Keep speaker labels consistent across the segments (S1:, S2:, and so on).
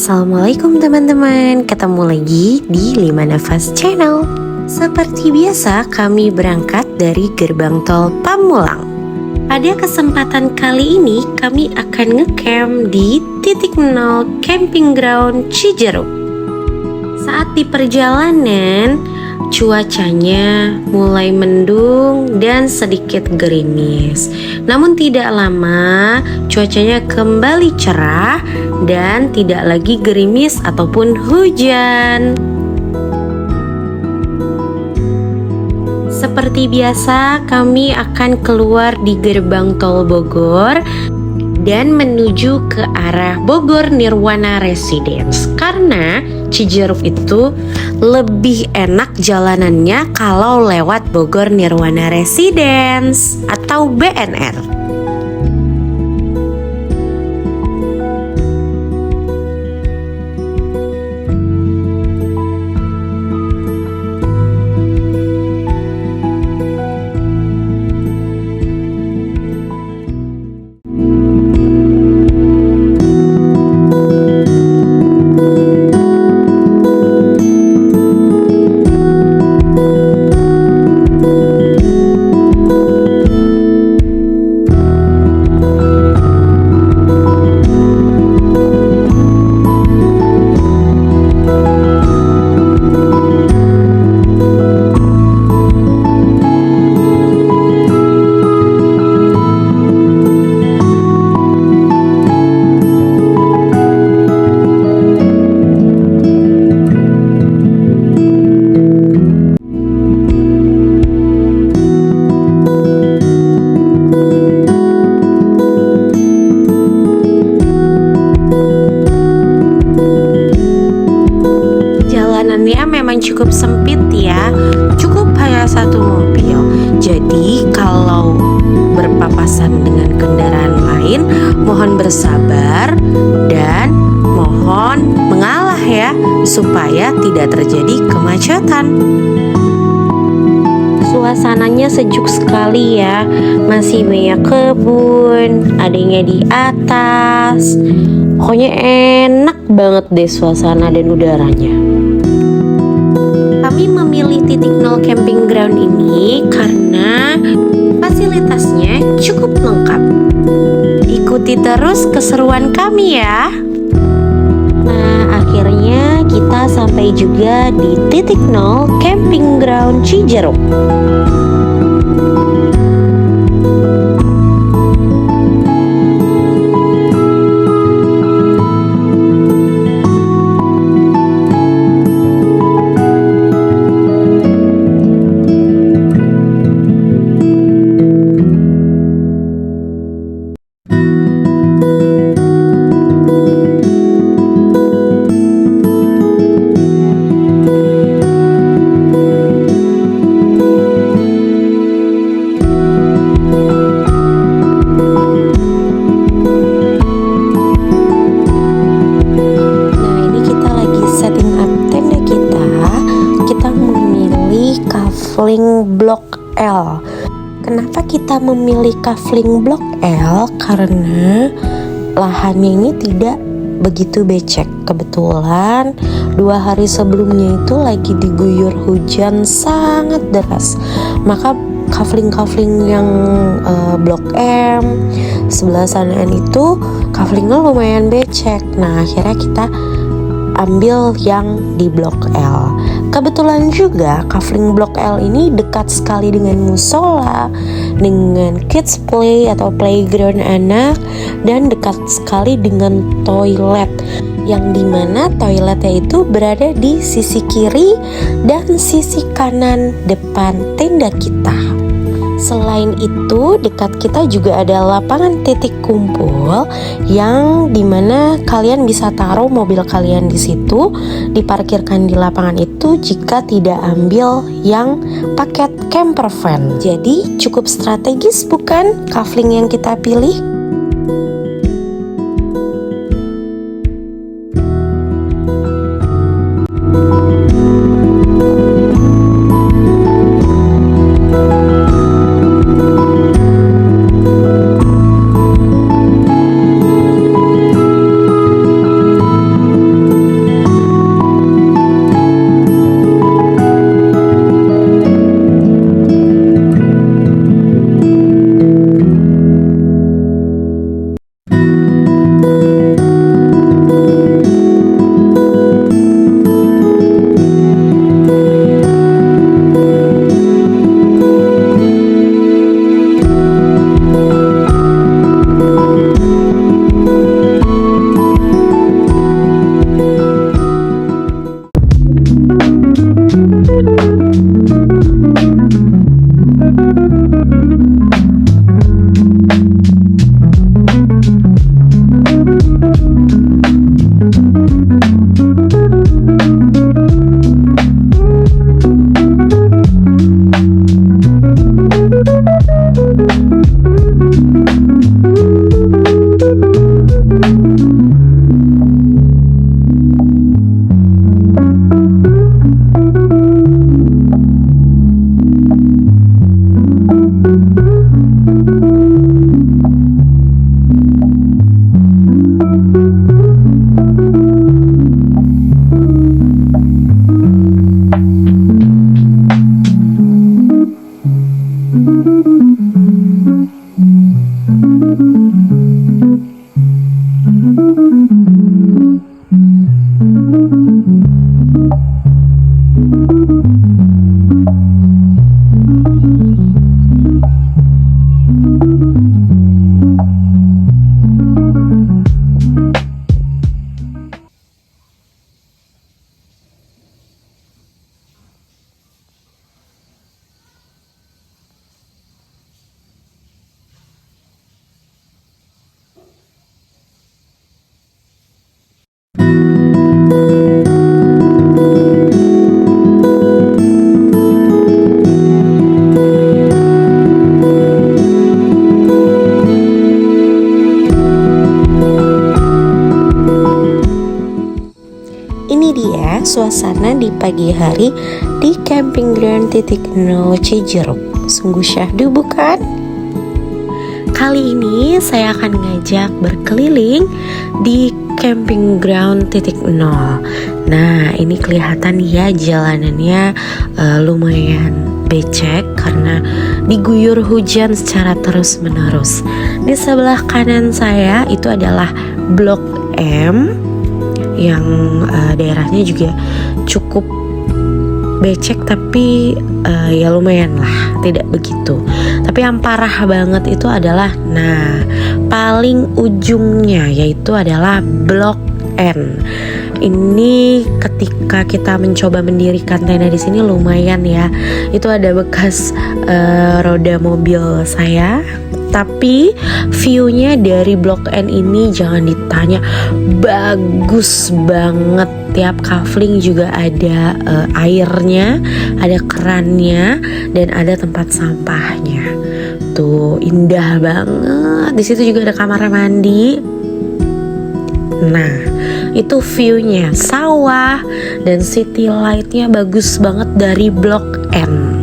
S1: Assalamualaikum teman-teman, ketemu lagi di 5 Nafas Channel. Seperti biasa kami berangkat dari gerbang tol Pamulang. Pada kesempatan kali ini kami akan ngecamp di titik 0 camping ground Cijeruk. Saat di perjalanan cuacanya mulai mendung dan sedikit gerimis. Namun tidak lama cuacanya kembali cerah dan tidak lagi gerimis ataupun hujan. Seperti biasa kami akan keluar di gerbang tol Bogor dan menuju ke arah Bogor Nirwana Residence, karena Cijeruk itu lebih enak jalanannya kalau lewat Bogor Nirwana Residence atau BNR. Memang cukup sempit ya, cukup hanya satu mobil. Jadi kalau berpapasan dengan kendaraan lain, mohon bersabar dan mohon mengalah ya, supaya tidak terjadi kemacetan. Suasananya sejuk sekali ya, masih banyak kebun, adanya di atas. Pokoknya enak banget deh suasana dan udaranya. Kami memilih titik 0 camping ground ini karena fasilitasnya cukup lengkap. Ikuti terus keseruan kami ya. Nah, akhirnya kita sampai juga di titik 0 camping ground Cijeruk. Kafling Blok L. Kenapa kita memilih Kafling Blok L? Karena lahannya ini tidak begitu becek. Kebetulan 2 hari sebelumnya itu lagi diguyur hujan sangat deras. Maka kafling-kafling yang Blok M sebelah sanaan itu kaflingnya lumayan becek. Nah, akhirnya kita ambil yang di Blok L. Kebetulan juga kafling Blok L ini dekat sekali dengan musola, dengan kids play atau playground anak, dan dekat sekali dengan toilet, yang dimana toiletnya itu berada di sisi kiri dan sisi kanan depan tenda kita. Selain itu, dekat kita juga ada lapangan titik kumpul yang dimana kalian bisa taruh mobil kalian di situ, diparkirkan di lapangan itu jika tidak ambil yang paket camper van. Jadi cukup strategis bukan kafling yang kita pilih? Ini dia suasana di pagi hari di Camping Ground .0 Cijeruk. Sungguh syahdu bukan? Kali ini saya akan ngajak berkeliling di Camping Ground .0. Nah, ini kelihatan ya jalanannya lumayan becek karena diguyur hujan secara terus-menerus. Di sebelah kanan saya itu adalah Blok M yang daerahnya juga cukup becek, tapi ya lumayan lah, tidak begitu. Tapi yang parah banget itu adalah paling ujungnya, yaitu adalah Blok N. Ini ketika kita mencoba mendirikan tenda di sini lumayan ya. Itu ada bekas roda mobil saya. Tapi view-nya dari Blok N ini jangan ditanya, bagus banget. Tiap kafling juga ada airnya, ada kerannya, dan ada tempat sampahnya. Tuh indah banget. Di situ juga ada kamar mandi. Nah, itu view-nya sawah dan city light-nya bagus banget dari Blok M.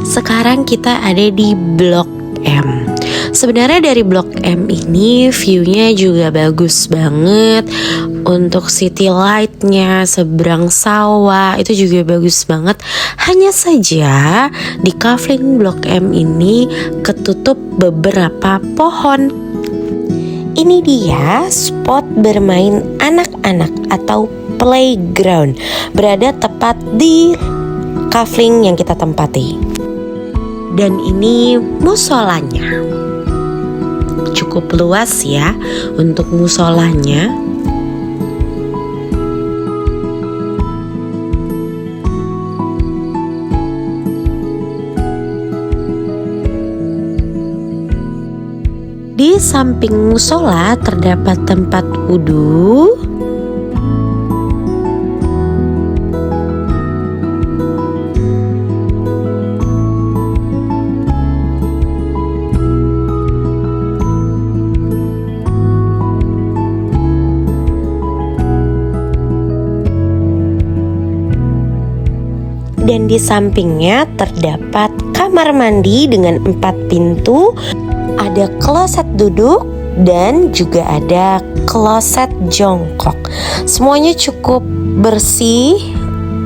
S1: Sekarang kita ada di Blok M. Sebenarnya dari Blok M ini view-nya juga bagus banget. Untuk city light-nya, seberang sawah itu juga bagus banget. Hanya saja di kafling Blok M ini ketutup beberapa pohon. Ini dia spot bermain anak-anak atau playground, berada tepat di kafling yang kita tempati. Dan ini musolanya, cukup luas ya untuk musolanya. Di samping musola terdapat tempat wudhu. Dan di sampingnya terdapat kamar mandi dengan 4 pintu, ada kloset duduk dan juga ada kloset jongkok. Semuanya cukup bersih,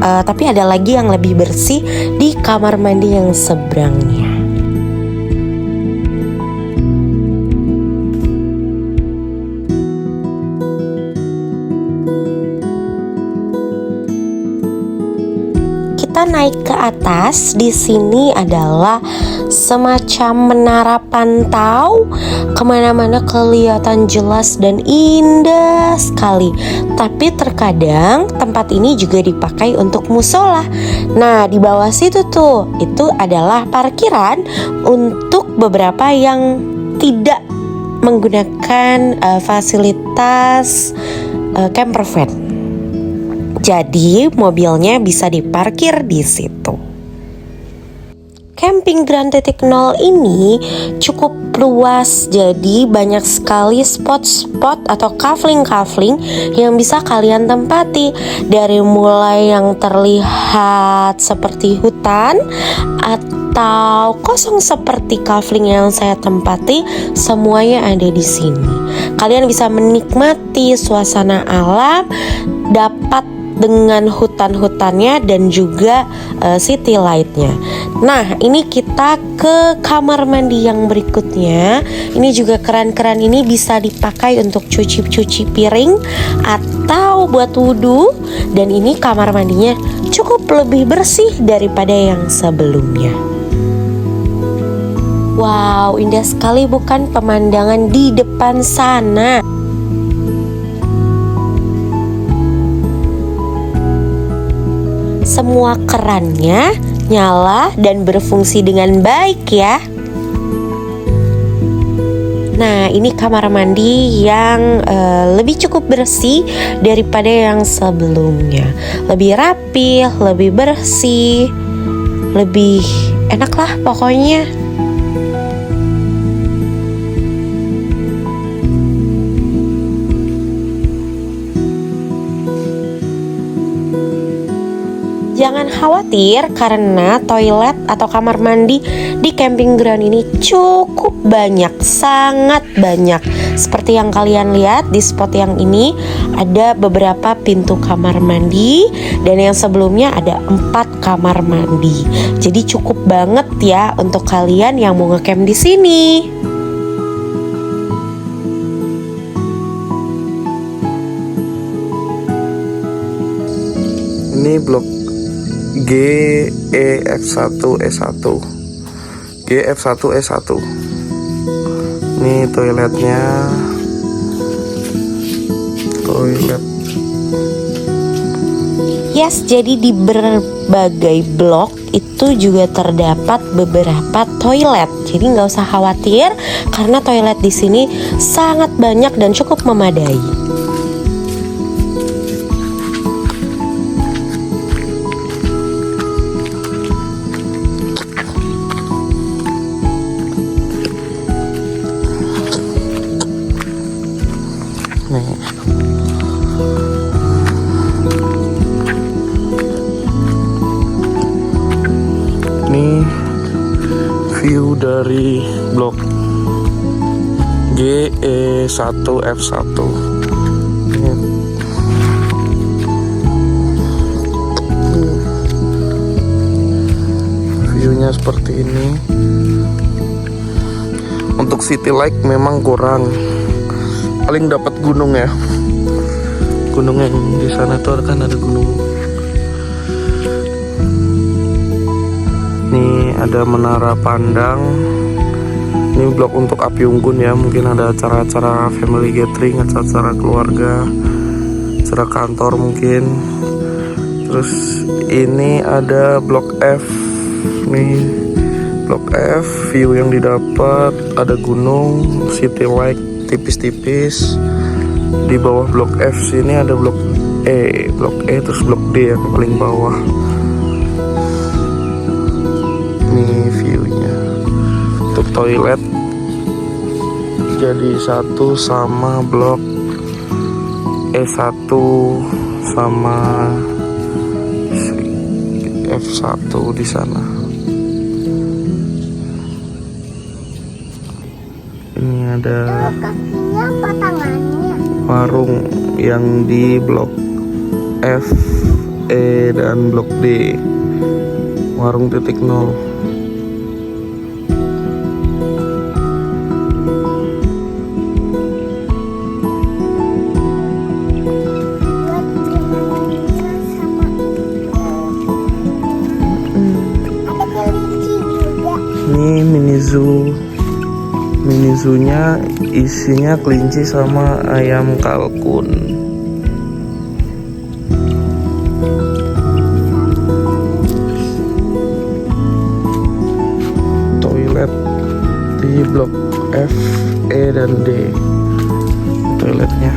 S1: tapi ada lagi yang lebih bersih di kamar mandi yang seberangnya. Kita naik ke atas di sini adalah semacam menara pantau, kemana-mana kelihatan jelas dan indah sekali. Tapi terkadang tempat ini juga dipakai untuk musola. Nah, di bawah situ tuh, itu adalah parkiran untuk beberapa yang tidak menggunakan fasilitas camper van. Jadi mobilnya bisa diparkir di situ. Camping Ground 0 ini cukup luas, jadi banyak sekali spot-spot atau kafling-kafling yang bisa kalian tempati. Dari mulai yang terlihat seperti hutan atau kosong seperti kafling yang saya tempati, semuanya ada di sini. Kalian bisa menikmati suasana alam, dapat dengan hutan-hutannya dan juga city lightnya. Nah, ini kita ke kamar mandi yang berikutnya. Ini juga keren-keren, ini bisa dipakai untuk cuci piring atau buat wudhu. Dan ini kamar mandinya cukup lebih bersih daripada yang sebelumnya. Wow, indah sekali bukan pemandangan di depan sana? Semua kerannya nyala dan berfungsi dengan baik ya. Nah, ini kamar mandi yang lebih cukup bersih daripada yang sebelumnya. Lebih rapi, lebih bersih, lebih enak lah pokoknya. Jangan khawatir karena toilet atau kamar mandi di camping ground ini cukup banyak, sangat banyak. Seperti yang kalian lihat di spot yang ini ada beberapa pintu kamar mandi dan yang sebelumnya ada 4 kamar mandi. Jadi cukup banget ya untuk kalian yang mau ngecamp di sini.
S2: Ini blok GEF1E1. GF1E1. Ini toiletnya.
S1: Yes, jadi di berbagai blok itu juga terdapat beberapa toilet. Jadi nggak usah khawatir karena toilet di sini sangat banyak dan cukup memadai.
S2: Ini view dari blok GE1F1. Viewnya seperti ini. Untuk city light memang kurang, paling dapat gunung ya. Gunung yang di sana tuh kan ada gunung. Ini ada menara pandang. Ini blok untuk api unggun ya. Mungkin ada acara-acara family gathering, acara-acara keluarga, acara kantor mungkin. Terus ini ada blok F. Nih blok F, view yang didapat ada gunung, city light tipis-tipis. Di bawah blok F sini ada blok E terus blok D yang paling bawah. Ini viewnya. Untuk toilet jadi satu sama blok E1 sama F1 di sana. Ini ada
S3: kakinya apa tangannya?
S2: warung yang di blok F, E dan blok D. Warung titik nol. mini zoo-nya isinya kelinci sama ayam kalkun. Toilet di blok F, E, dan D. Toiletnya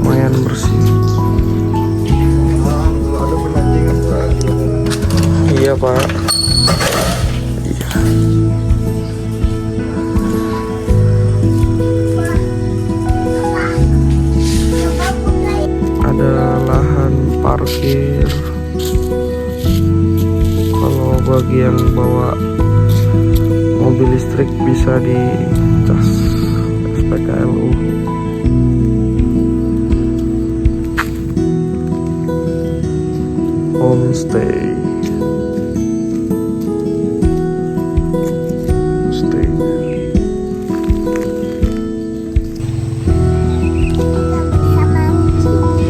S2: lumayan bersih. Iya Pak. Iya. Ada lahan parkir. Kalau bagian bawa mobil listrik bisa dicas SPKLU. Homestay.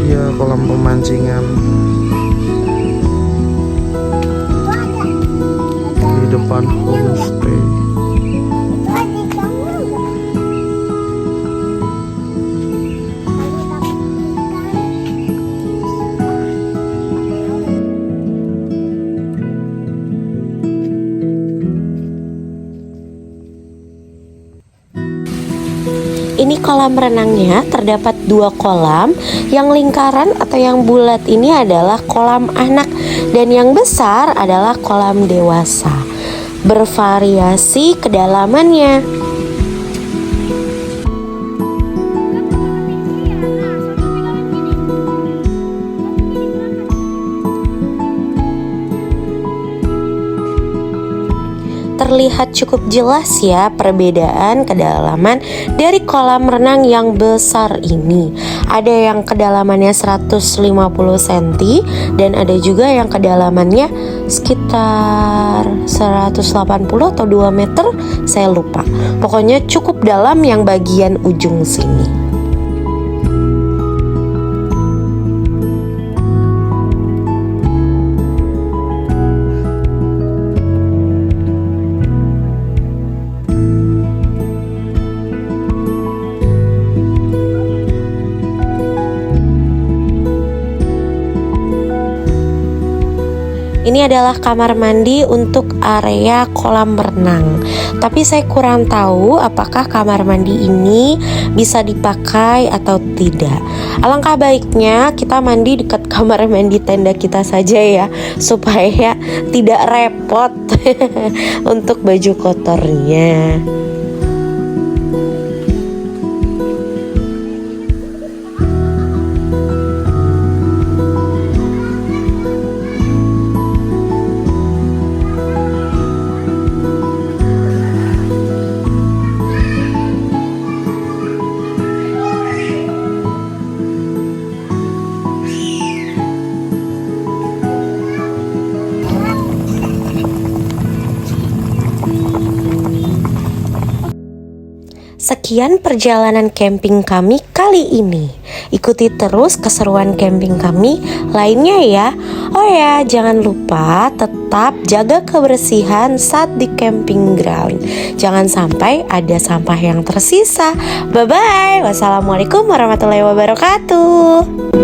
S2: Iya, kolam pemancingan di depan homestay.
S1: Ini kolam renangnya, terdapat 2 kolam. Yang lingkaran atau yang bulat ini adalah kolam anak, dan yang besar adalah kolam dewasa. Bervariasi kedalamannya. Terlihat cukup jelas ya perbedaan kedalaman dari kolam renang yang besar ini. Ada yang kedalamannya 150 cm dan ada juga yang kedalamannya sekitar 180 atau 2 meter, saya lupa. Pokoknya cukup dalam yang bagian ujung sini. Ini adalah kamar mandi untuk area kolam renang. Tapi saya kurang tahu apakah kamar mandi ini bisa dipakai atau tidak. Alangkah baiknya kita mandi dekat kamar mandi tenda kita saja ya, supaya tidak repot untuk baju kotornya. Sekian perjalanan camping kami kali ini. Ikuti terus keseruan camping kami lainnya ya. Oh ya, jangan lupa tetap jaga kebersihan saat di camping ground. Jangan sampai ada sampah yang tersisa. Bye-bye. Wassalamualaikum warahmatullahi wabarakatuh.